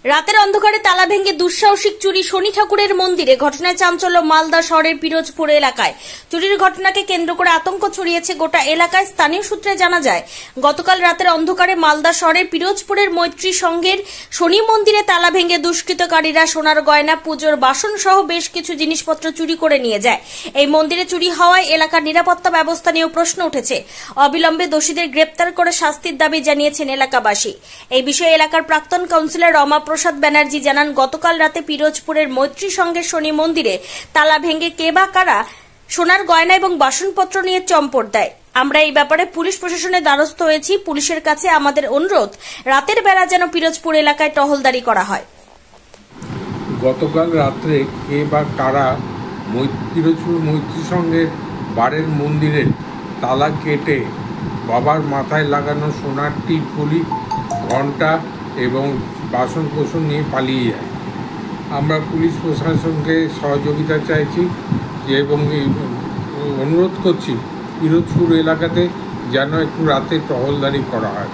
রাতের অন্ধকারে তালা ভেঙে দুঃসাহসিক চুরি শনি ঠাকুরের মন্দিরে। ঘটনায় চাঞ্চল্য মালদা শহরের পিরোজপুর এলাকায়। চুরির ঘটনাকে কেন্দ্র করে আতঙ্ক ছড়িয়েছে গোটা এলাকায়। স্থানীয় সূত্রে জানা যায়, গতকাল রাতের অন্ধকারে মালদা শহরের পিরোজপুরের মৈত্রী সংঘের শনি মন্দিরে তালা ভেঙে দুষ্কৃতকারীরা সোনার গয়না, পুজোর বাসন সহ বেশ কিছু জিনিসপত্র চুরি করে নিয়ে যায়। এই মন্দিরে চুরি হওয়ায় এলাকার নিরাপত্তা ব্যবস্থা নিয়েও প্রশ্ন উঠেছে। অবিলম্বে দোষীদের গ্রেপ্তার করে শাস্তির দাবি জানিয়েছেন এলাকাবাসী। এই বিষয়ে এলাকার প্রাক্তন কাউন্সিলর রমা প্রসাদ ব্যানার্জি জানান, গতকাল রাতে পিরোজপুরের মৈত্রী সংঘের শনি মন্দিরে তালা ভেঙে কে বা কারা সোনার গয়না এবং বাসনপত্র নিয়ে চম্পট দেয়। আমরা এই ব্যাপারে পুলিশ প্রশাসনের দ্বারস্থ হয়েছি। পুলিশের কাছে আমাদের অনুরোধ, রাতের বেলা যেন পিরোজপুর এলাকায় টহলদারি করা হয়। গতকাল রাত্রে কে বা কারা পিরোজপুর মৈত্রী সংঘের বারের মন্দিরের তালা কেটে বাবার মাথায় লাগানো সোনার টিপলি, ঘণ্টা এবং বাসন কোসন নিয়ে পালিয়ে যায়। আমরা পুলিশ প্রশাসনকে সহযোগিতা চাইছি এবং অনুরোধ করছি পিরোজপুর এলাকাতে যেন একটু রাতে টহলদারি করা হয়।